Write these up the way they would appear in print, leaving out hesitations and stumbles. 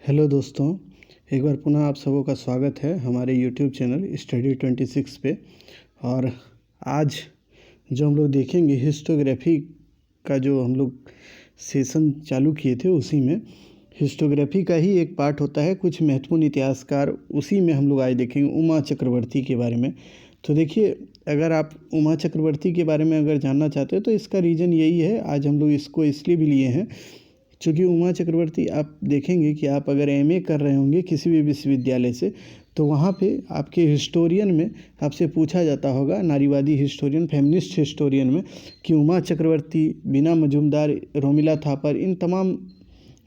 Hello दोस्तों, एक बार पुनः आप सबों का स्वागत है हमारे यूट्यूब चैनल स्टडी 26 पे। और आज जो हम लोग देखेंगे हिस्टोग्राफी का जो हम लोग सेशन चालू किए थे, उसी में हिस्टोग्राफी का ही एक पार्ट होता है। कुछ महत्वपूर्ण इतिहासकार, उसी में हम लोग आज देखेंगे उमा चक्रवर्ती के बारे में। तो देखिए, अगर आप उमा चक्रवर्ती के बारे में अगर जानना चाहते हो तो इसका रीज़न यही है। आज हम लोग इसको इसलिए भी लिए हैं क्योंकि उमा चक्रवर्ती, आप देखेंगे कि आप अगर एमए कर रहे होंगे किसी भी विश्वविद्यालय से, तो वहाँ पे आपके हिस्टोरियन में आपसे पूछा जाता होगा, नारीवादी हिस्टोरियन, फेमिनिस्ट हिस्टोरियन में, कि उमा चक्रवर्ती, बीना मजूमदार, रोमिला थापर, इन तमाम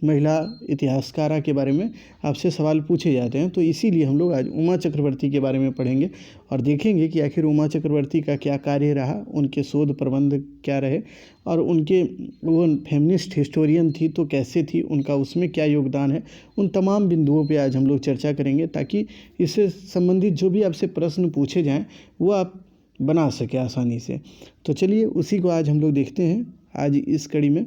महिला इतिहासकारा के बारे में आपसे सवाल पूछे जाते हैं। तो इसीलिए हम लोग आज उमा चक्रवर्ती के बारे में पढ़ेंगे और देखेंगे कि आखिर उमा चक्रवर्ती का क्या कार्य रहा, उनके शोध प्रबंध क्या रहे, और उनके वो फेमिनिस्ट हिस्टोरियन थी तो कैसे थी, उनका उसमें क्या योगदान है। उन तमाम बिंदुओं पे आज हम लोग चर्चा करेंगे ताकि इससे संबंधित जो भी आपसे प्रश्न पूछे जाएँ वो आप बना सकें आसानी से। तो चलिए उसी को आज हम लोग देखते हैं आज इस कड़ी में।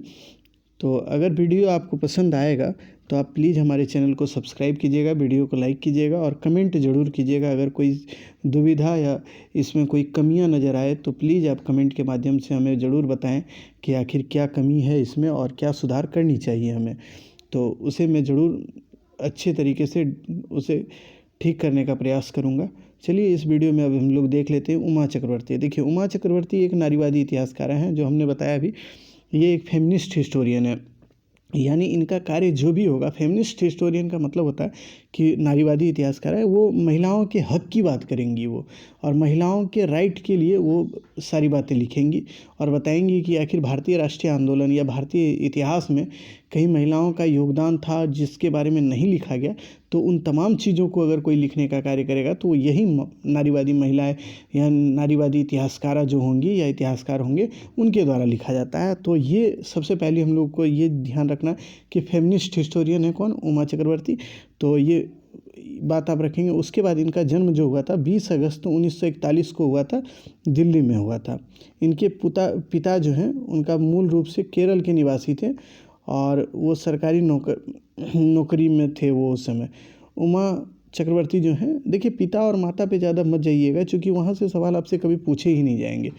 तो अगर वीडियो आपको पसंद आएगा तो आप प्लीज़ हमारे चैनल को सब्सक्राइब कीजिएगा, वीडियो को लाइक कीजिएगा और कमेंट ज़रूर कीजिएगा। अगर कोई दुविधा या इसमें कोई कमियां नज़र आए तो प्लीज़ आप कमेंट के माध्यम से हमें ज़रूर बताएं कि आखिर क्या कमी है इसमें और क्या सुधार करनी चाहिए हमें। तो उसे मैं ज़रूर अच्छे तरीके से उसे ठीक करने का प्रयास करूँगा। चलिए इस वीडियो में अब हम लोग देख लेते हैं उमा चक्रवर्ती। देखिए, उमा चक्रवर्ती एक नारीवादी इतिहासकार हैं, जो हमने बताया अभी। ये एक फेमिनिस्ट हिस्टोरियन है, यानी इनका कार्य जो भी होगा, फेमिनिस्ट हिस्टोरियन का मतलब होता है कि नारीवादी इतिहासकार है, वो महिलाओं के हक की बात करेंगी वो, और महिलाओं के राइट के लिए वो सारी बातें लिखेंगी और बताएंगी कि आखिर भारतीय राष्ट्रीय आंदोलन या भारतीय इतिहास में कहीं महिलाओं का योगदान था जिसके बारे में नहीं लिखा गया। तो उन तमाम चीज़ों को अगर कोई लिखने का कार्य करेगा तो यही नारीवादी महिलाएं या नारीवादी इतिहासकारा जो होंगी या इतिहासकार होंगे, उनके द्वारा लिखा जाता है। तो ये सबसे पहले हम लोग को ये ध्यान रखना कि फेमिनिस्ट हिस्टोरियन है कौन, उमा चक्रवर्ती। तो ये बात आप रखेंगे। उसके बाद इनका जन्म जो हुआ था 20 अगस्त 1941 को हुआ था, दिल्ली में हुआ था। इनके पिता जो हैं उनका मूल रूप से केरल के निवासी थे और वो सरकारी नौकरी में थे वो उस समय। उमा चक्रवर्ती जो हैं, देखिए पिता और माता पे ज़्यादा मत जाइएगा क्योंकि वहाँ से सवाल आपसे कभी पूछे ही नहीं जाएंगे।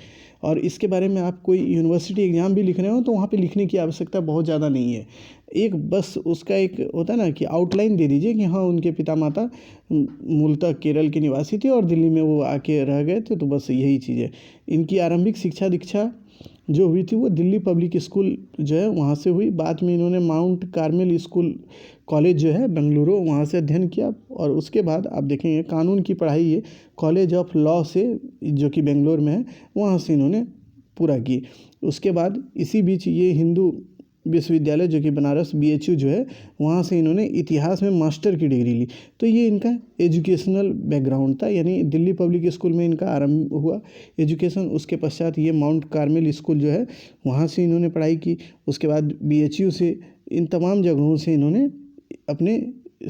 और इसके बारे में आप कोई यूनिवर्सिटी एग्ज़ाम भी लिख रहे हो तो वहाँ पे लिखने की आवश्यकता बहुत ज़्यादा नहीं है। एक बस उसका एक होता है ना कि आउटलाइन दे दीजिए कि हाँ, उनके पिता माता मूलतः केरल के निवासी थे और दिल्ली में वो आके रह गए थे, तो बस यही चीज़ है। इनकी आरंभिक शिक्षा दीक्षा जो हुई थी वो दिल्ली पब्लिक स्कूल जो है वहाँ से हुई। बाद में इन्होंने माउंट कार्मेल स्कूल कॉलेज जो है बेंगलुरु, वहाँ से अध्ययन किया। और उसके बाद आप देखेंगे कानून की पढ़ाई ये कॉलेज ऑफ लॉ से, जो कि बेंगलोर में है, वहाँ से इन्होंने पूरा की। उसके बाद इसी बीच ये हिंदू विश्वविद्यालय जो कि बनारस BHU जो है, वहाँ से इन्होंने इतिहास में मास्टर की डिग्री ली। तो ये इनका एजुकेशनल बैकग्राउंड था, यानी दिल्ली पब्लिक स्कूल में इनका आरंभ हुआ एजुकेशन। उसके पश्चात ये माउंट कार्मेल स्कूल जो है वहाँ से इन्होंने पढ़ाई की। उसके बाद BHU से, इन तमाम जगहों से इन्होंने अपने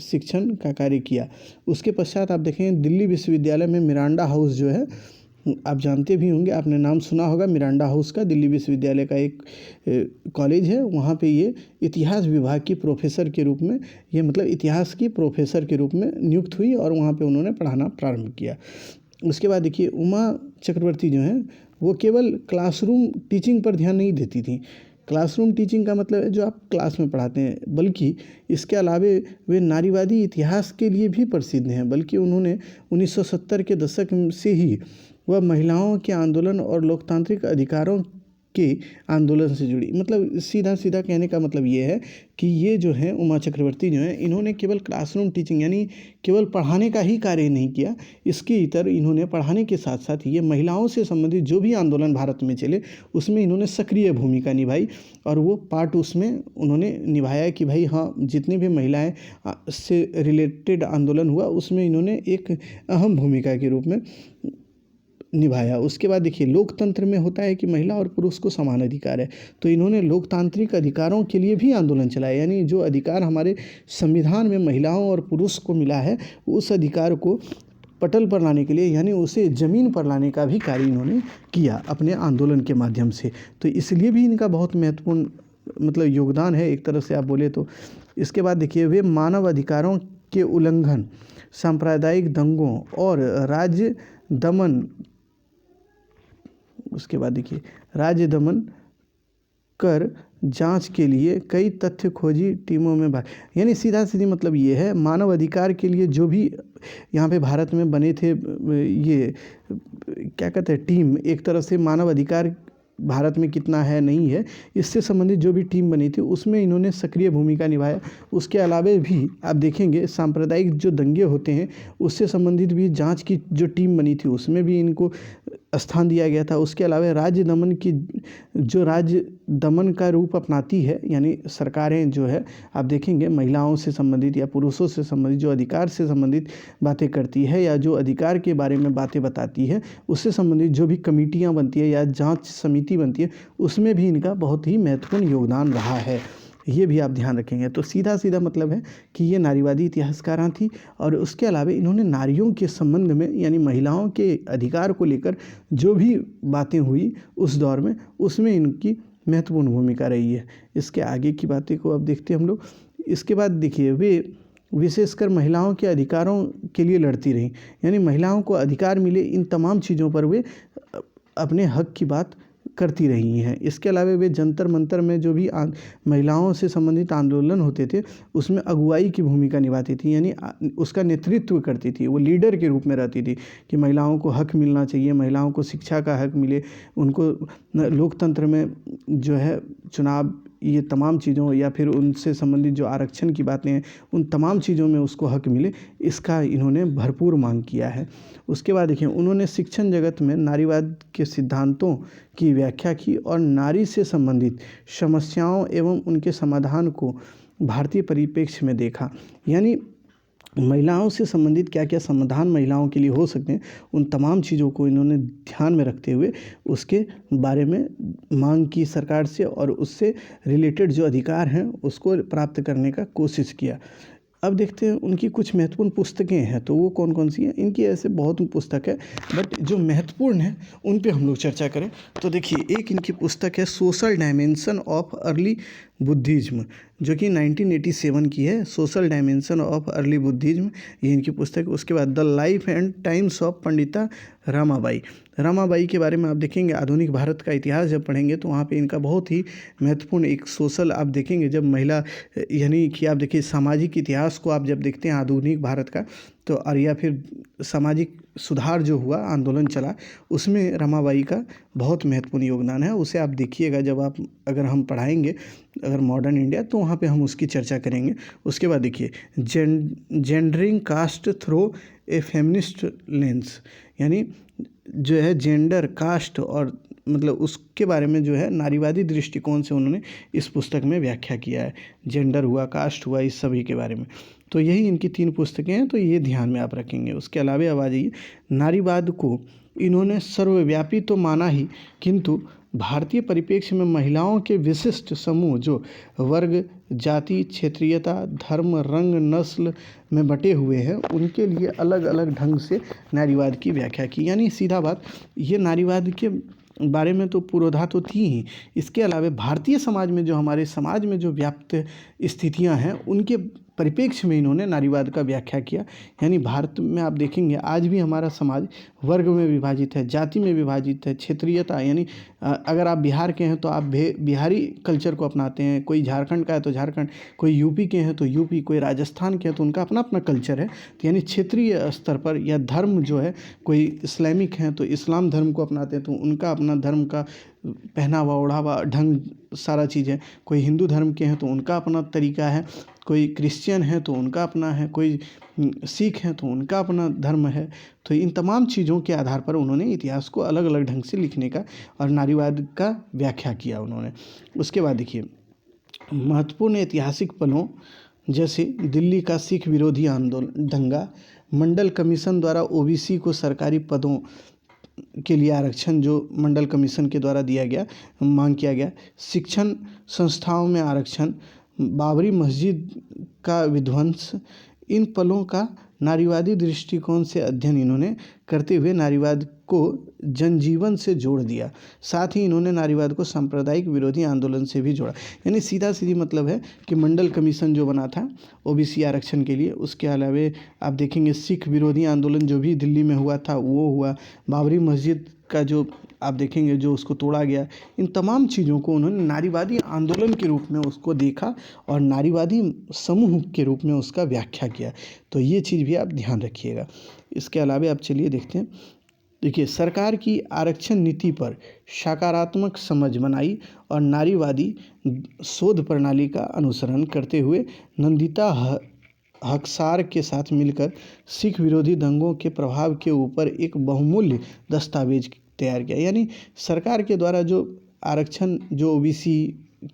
शिक्षण का कार्य किया। उसके पश्चात आप देखें दिल्ली विश्वविद्यालय में मिरांडा हाउस जो है, आप जानते भी होंगे, आपने नाम सुना होगा मिरांडा हाउस का। दिल्ली विश्वविद्यालय का एक कॉलेज है, वहाँ पे ये इतिहास विभाग की प्रोफेसर के रूप में, ये मतलब इतिहास की प्रोफेसर के रूप में नियुक्त हुई और वहाँ पे उन्होंने पढ़ाना प्रारंभ किया। उसके बाद देखिए उमा चक्रवर्ती जो हैं वो केवल क्लासरूम टीचिंग पर ध्यान नहीं देती थी। क्लासरूम टीचिंग का मतलब है जो आप क्लास में पढ़ाते हैं, बल्कि इसके अलावे वे नारीवादी इतिहास के लिए भी प्रसिद्ध हैं। बल्कि उन्होंने 1970 के दशक से ही वह महिलाओं के आंदोलन और लोकतांत्रिक अधिकारों के आंदोलन से जुड़ी, मतलब सीधा सीधा कहने का मतलब ये है कि ये जो है उमा चक्रवर्ती जो है, इन्होंने केवल क्लासरूम टीचिंग यानी केवल पढ़ाने का ही कार्य नहीं किया। इसके इतर इन्होंने पढ़ाने के साथ साथ ये महिलाओं से संबंधित जो भी आंदोलन भारत में चले उसमें इन्होंने सक्रिय भूमिका निभाई और वो पार्ट उसमें उन्होंने निभाया कि भाई हाँ, जितने भी महिलाएं से रिलेटेड आंदोलन हुआ उसमें इन्होंने एक अहम भूमिका के रूप में निभाया। उसके बाद देखिए लोकतंत्र में होता है कि महिला और पुरुष को समान अधिकार है, तो इन्होंने लोकतांत्रिक अधिकारों के लिए भी आंदोलन चलाया। यानी जो अधिकार हमारे संविधान में महिलाओं और पुरुष को मिला है, उस अधिकार को पटल पर लाने के लिए, यानी उसे ज़मीन पर लाने का भी कार्य इन्होंने किया अपने आंदोलन के माध्यम से। तो इसलिए भी इनका बहुत महत्वपूर्ण मतलब योगदान है एक तरह से आप बोले तो। इसके बाद देखिए वे मानव अधिकारों के उल्लंघन, सांप्रदायिक दंगों और राज्य दमन, उसके बाद देखिए राज्य दमन कर जांच के लिए कई तथ्य खोजी टीमों में भाग, यानी सीधा सीधी मतलब ये है मानव अधिकार के लिए जो भी यहाँ पे भारत में बने थे ये क्या कहते हैं टीम, एक तरह से मानव अधिकार भारत में कितना है नहीं है इससे संबंधित जो भी टीम बनी थी उसमें इन्होंने सक्रिय भूमिका निभाया। उसके अलावा भी आप देखेंगे सांप्रदायिक जो दंगे होते हैं उससे संबंधित भी जांच की जो टीम बनी थी उसमें भी इनको स्थान दिया गया था। उसके अलावा राज्य दमन की जो राज्य दमन का रूप अपनाती है, यानी सरकारें जो है आप देखेंगे महिलाओं से संबंधित या पुरुषों से संबंधित जो अधिकार से संबंधित बातें करती है या जो अधिकार के बारे में बातें बताती है उससे संबंधित जो भी कमेटियां बनती है या जांच समिति बनती है उसमें भी इनका बहुत ही महत्वपूर्ण योगदान रहा है, ये भी आप ध्यान रखेंगे। तो सीधा सीधा मतलब है कि ये नारीवादी इतिहासकारां थी और उसके अलावा इन्होंने नारियों के संबंध में यानी महिलाओं के अधिकार को लेकर जो भी बातें हुई उस दौर में उसमें इनकी महत्वपूर्ण भूमिका रही है। इसके आगे की बातें को अब देखते हैं हम लोग। इसके बाद देखिए वे विशेषकर महिलाओं के अधिकारों के लिए लड़ती रहीं, यानी महिलाओं को अधिकार मिले इन तमाम चीज़ों पर वे अपने हक की बात करती रही हैं। इसके अलावा वे जंतर मंतर में जो भी महिलाओं से संबंधित आंदोलन होते थे उसमें अगुवाई की भूमिका निभाती थी, यानी उसका नेतृत्व करती थी, वो लीडर के रूप में रहती थी कि महिलाओं को हक मिलना चाहिए, महिलाओं को शिक्षा का हक मिले, उनको लोकतंत्र में जो है चुनाव ये तमाम चीज़ों या फिर उनसे संबंधित जो आरक्षण की बातें हैं उन तमाम चीज़ों में उसको हक मिले, इसका इन्होंने भरपूर मांग किया है। उसके बाद देखिए उन्होंने शिक्षण जगत में नारीवाद के सिद्धांतों की व्याख्या की और नारी से संबंधित समस्याओं एवं उनके समाधान को भारतीय परिप्रेक्ष्य में देखा, यानी महिलाओं से संबंधित क्या क्या समाधान महिलाओं के लिए हो सकते हैं उन तमाम चीज़ों को इन्होंने ध्यान में रखते हुए उसके बारे में मांग की सरकार से और उससे रिलेटेड जो अधिकार हैं उसको प्राप्त करने का कोशिश किया। अब देखते हैं उनकी कुछ महत्वपूर्ण पुस्तकें हैं, तो वो कौन कौन सी हैं। इनकी ऐसे बहुत पुस्तक है बट जो महत्वपूर्ण है उन पे हम लोग चर्चा करें तो देखिए एक इनकी पुस्तक है social dimension of early Buddhism, जो कि 1987 की है। Social dimension of early Buddhism ये इनकी पुस्तक है। उसके बाद the life and times of Pandita Ramabai, Ramabai के बारे में आप देखेंगे आधुनिक भारत का इतिहास जब पढ़ेंगे तो वहाँ पे इनका बहुत ही महत्वपूर्ण एक सोशल आप देखेंगे जब महिला यानी कि आप देखिए सामाजिक इतिहास को आप जब देखते हैं आधुनिक भारत का तो और या फिर सामाजिक सुधार जो हुआ आंदोलन चला उसमें रमाबाई का बहुत महत्वपूर्ण योगदान है। उसे आप देखिएगा जब आप अगर हम पढ़ाएंगे अगर मॉडर्न इंडिया तो वहाँ पे हम उसकी चर्चा करेंगे। उसके बाद देखिए gendering caste through a feminist lens, यानी जो है जेंडर कास्ट और मतलब उसके बारे में जो है नारीवादी दृष्टिकोण से उन्होंने इस पुस्तक में व्याख्या किया है। जेंडर हुआ, कास्ट हुआ, इस सभी के बारे में। तो यही इनकी 3 पुस्तकें हैं, तो ये ध्यान में आप रखेंगे। उसके अलावा अब आ जाइए नारीवाद को इन्होंने सर्वव्यापी तो माना ही, किंतु भारतीय परिप्रेक्ष्य में महिलाओं के विशिष्ट समूह जो वर्ग, जाति, क्षेत्रीयता, धर्म, रंग, नस्ल में बटे हुए हैं उनके लिए अलग अलग ढंग से नारीवाद की व्याख्या की। यानी सीधा बात ये नारीवाद के बारे में तो पूर्वधा तो थी ही, इसके अलावा भारतीय समाज में जो हमारे समाज में जो व्याप्त स्थितियां हैं उनके परिप्रेक्ष्य में इन्होंने नारीवाद का व्याख्या किया। यानी भारत में आप देखेंगे आज भी हमारा समाज वर्ग में विभाजित है, जाति में विभाजित है, क्षेत्रीयता यानी अगर आप बिहार के हैं तो आप बिहारी कल्चर को अपनाते हैं, कोई झारखंड का है तो झारखंड, कोई यूपी के हैं तो यूपी, कोई राजस्थान के हैं तो उनका अपना अपना कल्चर है। तो यानी क्षेत्रीय स्तर पर या धर्म जो है कोई इस्लामिक हैं तो इस्लाम धर्म को अपनाते हैं तो उनका अपना धर्म का पहनावा ओढ़ावा ढंग सारा चीज़ है। कोई हिंदू धर्म के हैं तो उनका अपना तरीका है, कोई क्रिश्चियन है तो उनका अपना है, कोई सिख हैं तो उनका अपना धर्म है। तो इन तमाम चीज़ों के आधार पर उन्होंने इतिहास को अलग अलग ढंग से लिखने का और नारीवाद का व्याख्या किया उन्होंने। उसके बाद देखिए महत्वपूर्ण ऐतिहासिक पलों जैसे दिल्ली का सिख विरोधी आंदोलन दंगा, मंडल कमीशन द्वारा ओबीसी को सरकारी पदों के लिए आरक्षण जो मंडल कमीशन के द्वारा दिया गया मांग किया गया, शिक्षण संस्थाओं में आरक्षण, बाबरी मस्जिद का विध्वंस, इन पलों का नारीवादी दृष्टिकोण से अध्ययन इन्होंने करते हुए नारीवाद को जनजीवन से जोड़ दिया। साथ ही इन्होंने नारीवाद को सांप्रदायिक विरोधी आंदोलन से भी जोड़ा। यानी सीधा सीधी मतलब है कि मंडल कमीशन जो बना था ओबीसी आरक्षण के लिए, उसके अलावे आप देखेंगे सिख विरोधी आंदोलन जो भी दिल्ली में हुआ था वो हुआ, बाबरी मस्जिद का जो आप देखेंगे जो उसको तोड़ा गया, इन तमाम चीज़ों को उन्होंने नारीवादी आंदोलन के रूप में उसको देखा और नारीवादी समूह के रूप में उसका व्याख्या किया। तो ये चीज़ भी आप ध्यान रखिएगा। इसके अलावा आप चलिए देखते हैं। देखिए, सरकार की आरक्षण नीति पर सकारात्मक समझ बनाई और नारीवादी शोध प्रणाली का अनुसरण करते हुए नंदिता हकसार के साथ मिलकर सिख विरोधी दंगों के प्रभाव के ऊपर एक बहुमूल्य दस्तावेज तैयार किया। यानी सरकार के द्वारा जो आरक्षण जो ओबीसी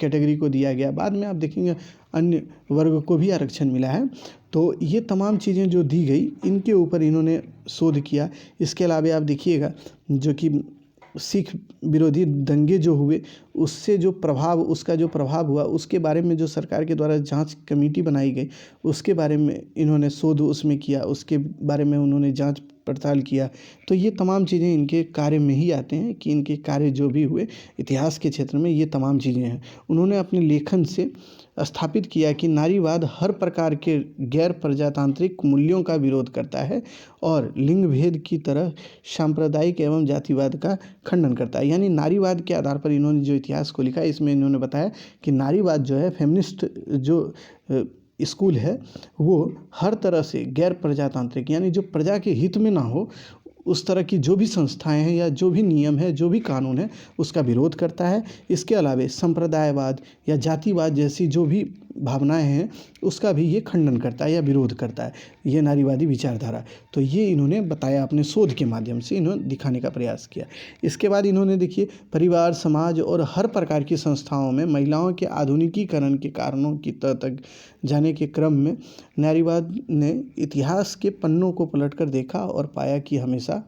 कैटेगरी को दिया गया, बाद में आप देखेंगे अन्य वर्ग को भी आरक्षण मिला है, तो ये तमाम चीज़ें जो दी गई इनके ऊपर इन्होंने शोध किया। इसके अलावा आप देखिएगा जो कि सिख विरोधी दंगे जो हुए उससे जो प्रभाव उसका जो प्रभाव हुआ उसके बारे में जो सरकार के द्वारा जांच कमेटी बनाई गई उसके बारे में इन्होंने शोध उसमें किया, उसके बारे में उन्होंने जांच पड़ताल किया। तो ये तमाम चीज़ें इनके कार्य में ही आते हैं कि इनके कार्य जो भी हुए इतिहास के क्षेत्र में ये तमाम चीज़ें हैं। उन्होंने अपने लेखन से स्थापित किया कि नारीवाद हर प्रकार के गैर प्रजातांत्रिक मूल्यों का विरोध करता है और लिंग भेद की तरह सांप्रदायिक एवं जातिवाद का खंडन करता है। यानी नारीवाद के आधार पर इन्होंने जो इतिहास को लिखा, इसमें इन्होंने बताया कि नारीवाद जो है फेमिनिस्ट जो स्कूल है वो हर तरह से गैर प्रजातांत्रिक यानी जो प्रजा के हित में ना हो उस तरह की जो भी संस्थाएं हैं या जो भी नियम है जो भी कानून है उसका विरोध करता है। इसके अलावा संप्रदायवाद या जातिवाद जैसी जो भी भावनाएं हैं उसका भी ये खंडन करता है या विरोध करता है, ये नारीवादी विचारधारा। तो ये इन्होंने बताया, अपने शोध के माध्यम से इन्होंने दिखाने का प्रयास किया। इसके बाद इन्होंने देखिए परिवार, समाज और हर प्रकार की संस्थाओं में महिलाओं के आधुनिकीकरण के कारणों की तह तक जाने के क्रम में नारीवाद ने इतिहास के पन्नों को पलटकर देखा और पाया कि हमेशा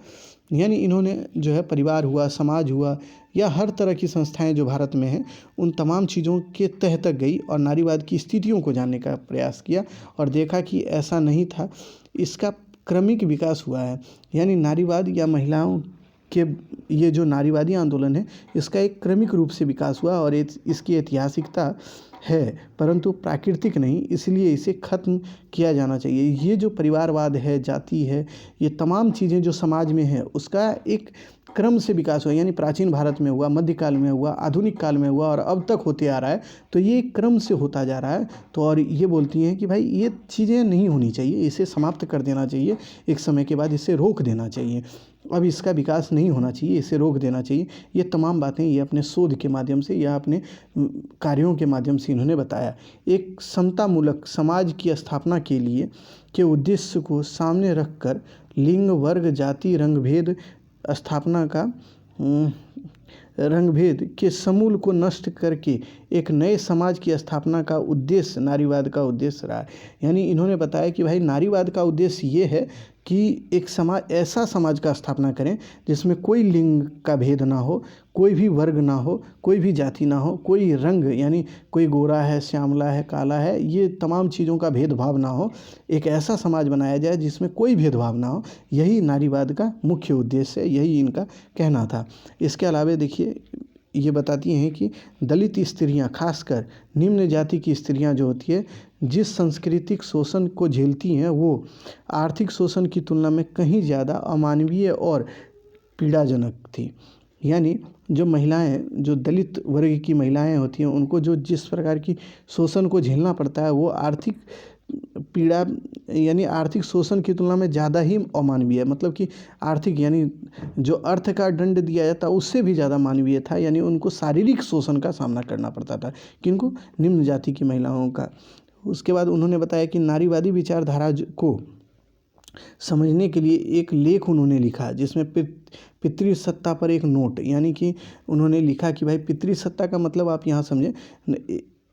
यानी इन्होंने जो है परिवार हुआ, समाज हुआ या हर तरह की संस्थाएं जो भारत में हैं उन तमाम चीज़ों के तह तक गई और नारीवाद की स्थितियों को जानने का प्रयास किया और देखा कि ऐसा नहीं था, इसका क्रमिक विकास हुआ है। यानी नारीवाद या महिलाओं के ये जो नारीवादी आंदोलन है इसका एक क्रमिक रूप से विकास हुआ और इसकी ऐतिहासिकता है परंतु प्राकृतिक नहीं, इसलिए इसे खत्म किया जाना चाहिए। ये जो परिवारवाद है, जाति है, ये तमाम चीज़ें जो समाज में है उसका एक क्रम से विकास हुआ। यानी प्राचीन भारत में हुआ, मध्यकाल में हुआ, आधुनिक काल में हुआ और अब तक होते आ रहा है। तो ये क्रम से होता जा रहा है। तो और ये बोलती हैं कि भाई ये चीज़ें नहीं होनी चाहिए, इसे समाप्त कर देना चाहिए, एक समय के बाद इसे रोक देना चाहिए, अब इसका विकास नहीं होना चाहिए, इसे रोक देना चाहिए। ये तमाम बातें ये अपने शोध के माध्यम से या अपने कार्यों के माध्यम से इन्होंने बताया। एक समतामूलक समाज की स्थापना के लिए के उद्देश्य को सामने रखकर लिंग, वर्ग, जाति, रंगभेद के समूल को नष्ट करके एक नए समाज की स्थापना का उद्देश्य नारीवाद का उद्देश्य रहा है। यानी इन्होंने बताया कि भाई नारीवाद का उद्देश्य ये है कि एक समाज, ऐसा समाज का स्थापना करें जिसमें कोई लिंग का भेद ना हो, कोई भी वर्ग ना हो, कोई भी जाति ना हो, कोई रंग यानी कोई गोरा है, श्यामला है, काला है, ये तमाम चीज़ों का भेदभाव ना हो। एक ऐसा समाज बनाया जाए जिसमें कोई भेदभाव ना हो। यही नारीवाद का मुख्य उद्देश्य है, यही इनका कहना था। इसके अलावा देखिए ये बताती हैं कि दलित स्त्रियां, खासकर निम्न जाति की स्त्रियां जो होती है, जिस सांस्कृतिक शोषण को झेलती हैं वो आर्थिक शोषण की तुलना में कहीं ज़्यादा अमानवीय और पीड़ाजनक थी। यानी जो महिलाएं, जो दलित वर्ग की महिलाएं होती हैं उनको जो जिस प्रकार की शोषण को झेलना पड़ता है वो आर्थिक पीड़ा यानी आर्थिक शोषण की तुलना में ज़्यादा ही अमानवीय है। मतलब कि आर्थिक यानी जो अर्थ का दंड दिया जाता उससे भी ज़्यादा मानवीय था। यानी उनको शारीरिक शोषण का सामना करना पड़ता था, किनको, निम्न जाति की महिलाओं का। उसके बाद उन्होंने बताया कि नारीवादी विचारधारा को समझने के लिए एक लेख उन्होंने लिखा जिसमें पितृसत्ता पर एक नोट, यानी कि उन्होंने लिखा कि भाई पितृसत्ता का मतलब आप यहाँ समझें,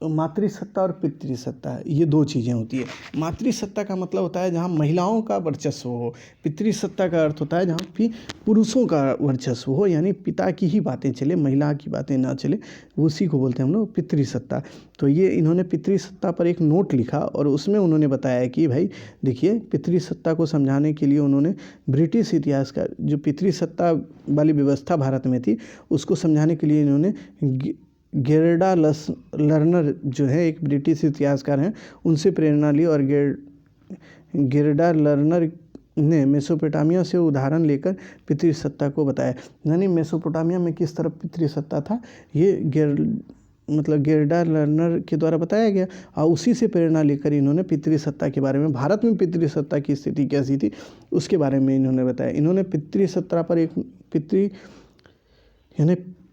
मातृसत्ता और पितृसत्ता, ये दो चीज़ें होती है। मातृसत्ता का मतलब होता है जहाँ महिलाओं का वर्चस्व हो, पितृसत्ता का अर्थ होता है जहाँ भी पुरुषों का वर्चस्व हो, यानी पिता की ही बातें चले, महिला की बातें ना चले, उसी को बोलते हैं हम लोग पितृसत्ता। तो ये इन्होंने पितृसत्ता पर एक नोट लिखा और उसमें उन्होंने बताया कि भाई देखिए, पितृसत्ता को समझाने के लिए उन्होंने ब्रिटिश इतिहास का जो पितृसत्ता वाली व्यवस्था भारत में थी उसको समझाने के लिए इन्होंने गेर्डा लर्नर जो है एक ब्रिटिश इतिहासकार हैं, उनसे प्रेरणा ली और गेर्डा लर्नर ने मेसोपोटामिया से उदाहरण लेकर पितृसत्ता को बताया। यानी मेसोपोटामिया में किस तरह पितृसत्ता था ये गेर्डा लर्नर के द्वारा बताया गया और उसी से प्रेरणा लेकर इन्होंने पितृसत्ता के बारे में, भारत में पितृसत्ता की स्थिति कैसी थी उसके बारे में इन्होंने बताया। इन्होंने पितृसत्ता पर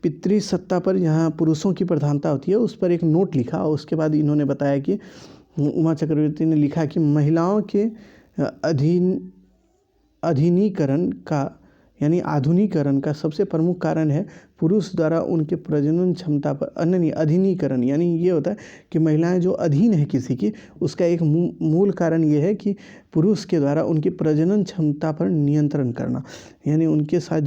पितृसत्ता पर जहाँ पुरुषों की प्रधानता होती है उस पर एक नोट लिखा और उसके बाद इन्होंने बताया कि उमा चक्रवर्ती ने लिखा कि महिलाओं के आधुनिकीकरण का सबसे प्रमुख कारण है पुरुष द्वारा उनके प्रजनन क्षमता पर अधीनीकरण, यानी ये होता है कि महिलाएं जो अधीन है किसी की, उसका एक मूल कारण ये है कि पुरुष के द्वारा उनकी प्रजनन क्षमता पर नियंत्रण करना, यानी उनके साथ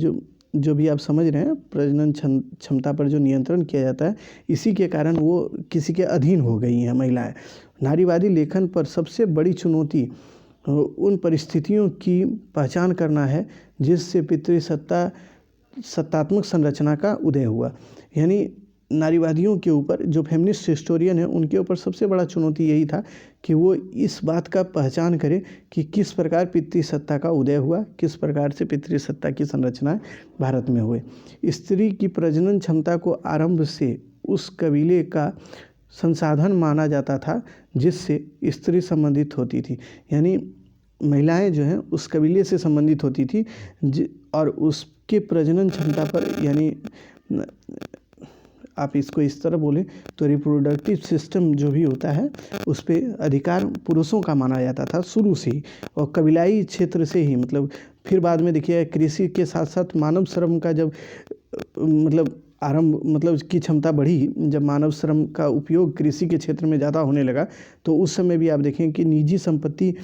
जो भी आप समझ रहे हैं प्रजनन क्षमता पर जो नियंत्रण किया जाता है, इसी के कारण वो किसी के अधीन हो गई हैं महिलाएं। नारीवादी लेखन पर सबसे बड़ी चुनौती उन परिस्थितियों की पहचान करना है जिससे सत्तात्मक संरचना का उदय हुआ। यानी नारीवादियों के ऊपर, जो फेमिनिस्ट हिस्टोरियन है उनके ऊपर सबसे बड़ा चुनौती यही था कि वो इस बात का पहचान करें कि किस प्रकार पितृसत्ता का उदय हुआ, किस प्रकार से पितृसत्ता की संरचनाएं भारत में हुए। स्त्री की प्रजनन क्षमता को आरंभ से उस कबीले का संसाधन माना जाता था जिससे स्त्री संबंधित होती थी, यानी महिलाएं जो हैं उस कबीले से संबंधित होती थी और उसके प्रजनन क्षमता पर, यानी आप इसको इस तरह बोलें तो रिप्रोडक्टिव सिस्टम जो भी होता है उस पर अधिकार पुरुषों का माना जाता था शुरू से ही, और कबीलाई क्षेत्र से ही, मतलब फिर बाद में देखिए कृषि के साथ साथ मानव श्रम का जब की क्षमता बढ़ी, जब मानव श्रम का उपयोग कृषि के क्षेत्र में ज़्यादा होने लगा तो उस समय भी आप देखें कि निजी संपत्ति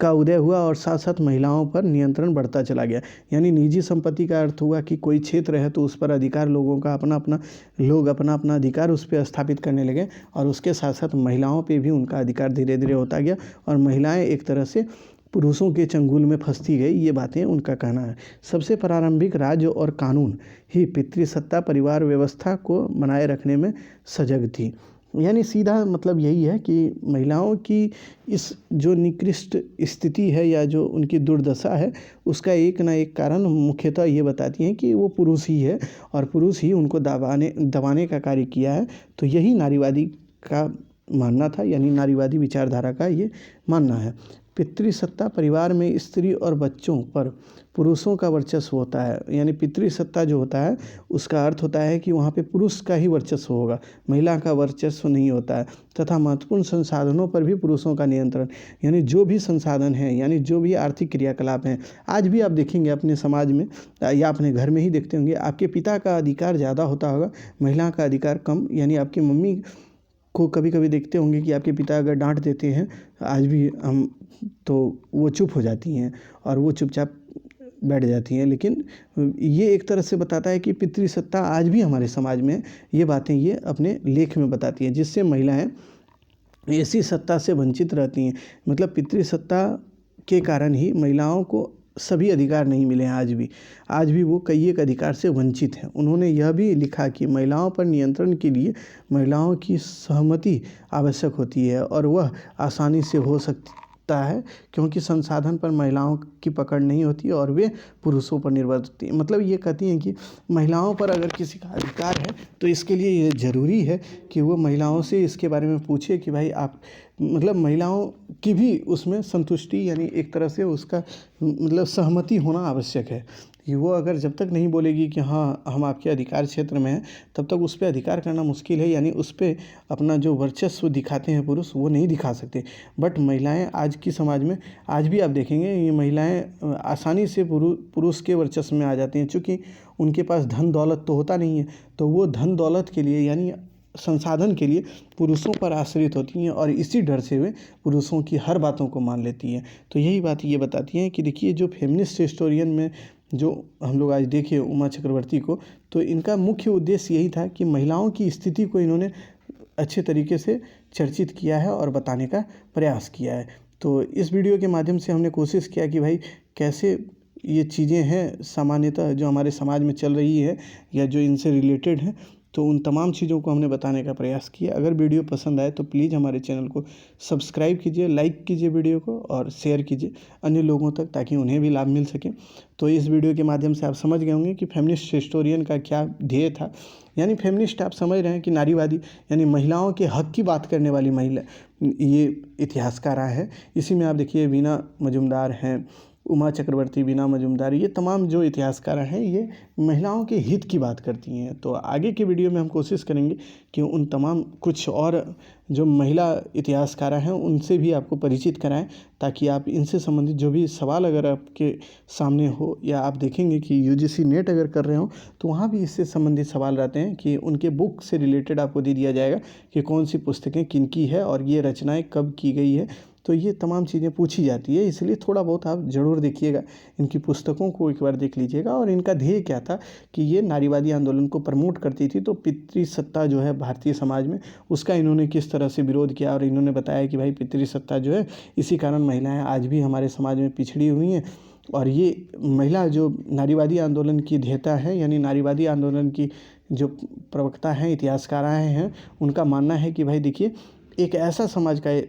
का उदय हुआ और साथ साथ महिलाओं पर नियंत्रण बढ़ता चला गया। यानी निजी संपत्ति का अर्थ हुआ कि कोई क्षेत्र है तो उस पर अधिकार लोगों का अपना अपना अधिकार उस पर स्थापित करने लगे और उसके साथ साथ महिलाओं पे भी उनका अधिकार धीरे धीरे होता गया और महिलाएं एक तरह से पुरुषों के चंगुल में फंसती गई, ये बातें उनका कहना है। सबसे प्रारंभिक राज्य और कानून ही पितृसत्ता परिवार व्यवस्था को बनाए रखने में सजग थी। यानी सीधा मतलब यही है कि महिलाओं की इस जो निकृष्ट स्थिति है या जो उनकी दुर्दशा है उसका एक ना एक कारण मुख्यतः ये बताती हैं कि वो पुरुष ही है और पुरुष ही उनको दबाने का कार्य किया है। तो यही नारीवादी का मानना था, यानी नारीवादी विचारधारा का ये मानना है। पितृसत्ता परिवार में स्त्री और बच्चों पर पुरुषों का वर्चस्व होता है, यानी पितृसत्ता जो होता है उसका अर्थ होता है कि वहाँ पे पुरुष का ही वर्चस्व होगा, महिला का वर्चस्व नहीं होता है। तथा महत्वपूर्ण संसाधनों पर भी पुरुषों का नियंत्रण, यानी जो भी संसाधन हैं, यानी जो भी आर्थिक क्रियाकलाप हैं, आज भी आप देखेंगे अपने समाज में या अपने घर में ही देखते होंगे, आपके पिता का अधिकार ज़्यादा होता होगा, महिला का अधिकार कम। यानी आपकी मम्मी को कभी कभी देखते होंगे कि आपके पिता अगर डांट देते हैं आज भी हम, तो वो चुप हो जाती हैं और वो चुपचाप बैठ जाती हैं। लेकिन ये एक तरह से बताता है कि पितृसत्ता आज भी हमारे समाज में, ये बातें ये अपने लेख में बताती हैं, जिससे महिलाएं ऐसी सत्ता से वंचित रहती हैं। मतलब पितृसत्ता के कारण ही महिलाओं को सभी अधिकार नहीं मिले हैं आज भी वो कई एक अधिकार से वंचित हैं। उन्होंने यह भी लिखा कि महिलाओं पर नियंत्रण के लिए महिलाओं की सहमति आवश्यक होती है और वह आसानी से हो सकता है क्योंकि संसाधन पर महिलाओं की पकड़ नहीं होती और वे पुरुषों पर निर्भर होती है। मतलब ये कहती हैं कि महिलाओं पर अगर किसी का अधिकार है तो इसके लिए ये ज़रूरी है कि वो महिलाओं से इसके बारे में पूछे कि भाई आप, मतलब महिलाओं की भी उसमें संतुष्टि, यानी एक तरह से उसका मतलब सहमति होना आवश्यक है कि वो अगर जब तक नहीं बोलेगी कि हाँ हम आपके अधिकार क्षेत्र में हैं, तब तक उस पर अधिकार करना मुश्किल है। यानी उस पर अपना जो वर्चस्व दिखाते हैं पुरुष, वो नहीं दिखा सकते। बट महिलाएं आज की समाज में आज भी आप देखेंगे ये महिलाएं आसानी से पुरुष के वर्चस्व में आ जाती हैं, चूँकि उनके पास धन दौलत तो होता नहीं है, तो वो धन दौलत के लिए, यानी संसाधन के लिए पुरुषों पर आश्रित होती हैं और इसी डर से वे पुरुषों की हर बातों को मान लेती हैं। तो यही बात ये बताती हैं कि देखिए जो फेमिनिस्ट हिस्टोरियन में जो हम लोग आज देखे उमा चक्रवर्ती को, तो इनका मुख्य उद्देश्य यही था कि महिलाओं की स्थिति को इन्होंने अच्छे तरीके से चर्चित किया है और बताने का प्रयास किया है। तो इस वीडियो के माध्यम से हमने कोशिश किया कि भाई कैसे ये चीज़ें हैं सामान्यतः जो हमारे समाज में चल रही है या जो इनसे रिलेटेड हैं, तो उन तमाम चीज़ों को हमने बताने का प्रयास किया। अगर वीडियो पसंद आए तो प्लीज़ हमारे चैनल को सब्सक्राइब कीजिए, लाइक कीजिए वीडियो को और शेयर कीजिए अन्य लोगों तक, ताकि उन्हें भी लाभ मिल सके। तो इस वीडियो के माध्यम से आप समझ गए होंगे कि फेमिनिस्ट हिस्टोरियन का क्या ध्येय था। यानी फेमिनिस्ट आप समझ रहे हैं कि नारीवादी यानी महिलाओं के हक की बात करने वाली महिला ये इतिहासकार है। इसी में आप देखिए वीना मजुमदार हैं, उमा चक्रवर्ती, वीना मजुमदार, ये तमाम जो इतिहासकार हैं ये महिलाओं के हित की बात करती हैं। तो आगे के वीडियो में हम कोशिश करेंगे कि उन तमाम कुछ और जो महिला इतिहासकार हैं उनसे भी आपको परिचित कराएं, ताकि आप इनसे संबंधित जो भी सवाल अगर आपके सामने हो या आप देखेंगे कि यूजीसी नेट अगर कर रहे हो तो वहाँ भी इससे संबंधित सवाल रहते हैं कि उनके बुक से रिलेटेड आपको दे दिया जाएगा कि कौन सी पुस्तकें किनकी है और ये रचनाएँ कब की गई है। तो ये तमाम चीज़ें पूछी जाती है, इसलिए थोड़ा बहुत आप ज़रूर देखिएगा, इनकी पुस्तकों को एक बार देख लीजिएगा। और इनका ध्येय क्या था कि ये नारीवादी आंदोलन को प्रमोट करती थी, तो पितृसत्ता जो है भारतीय समाज में उसका इन्होंने किस तरह से विरोध किया। और इन्होंने बताया कि भाई पितृसत्ता जो है इसी कारण महिलाएं आज भी हमारे समाज में पिछड़ी हुई हैं। और ये महिला जो नारीवादी आंदोलन की ध्येता है, यानी नारीवादी आंदोलन की जो प्रवक्ता हैं, इतिहासकार हैं, उनका मानना है कि भाई देखिए एक ऐसा समाज का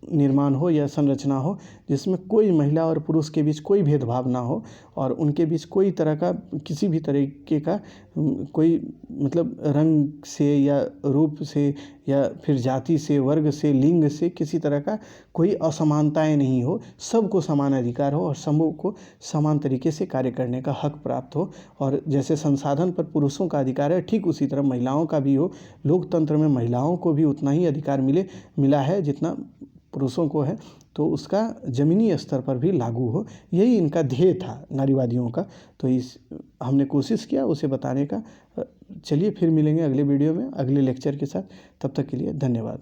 निर्माण हो या संरचना हो जिसमें कोई महिला और पुरुष के बीच कोई भेदभाव ना हो और उनके बीच कोई तरह का किसी भी तरीके का कोई मतलब रंग से या रूप से या फिर जाति से, वर्ग से, लिंग से किसी तरह का कोई असमानताएं नहीं हो, सबको समान अधिकार हो और सबको समान तरीके से कार्य करने का हक प्राप्त हो। और जैसे संसाधन पर पुरुषों का अधिकार है, ठीक उसी तरह महिलाओं का भी हो। लोकतंत्र में महिलाओं को भी उतना ही अधिकार मिला है जितना पुरुषों को है, तो उसका ज़मीनी स्तर पर भी लागू हो, यही इनका ध्येय था नारीवादियों का। तो हमने कोशिश किया उसे बताने का। चलिए फिर मिलेंगे अगले वीडियो में अगले लेक्चर के साथ, तब तक के लिए धन्यवाद।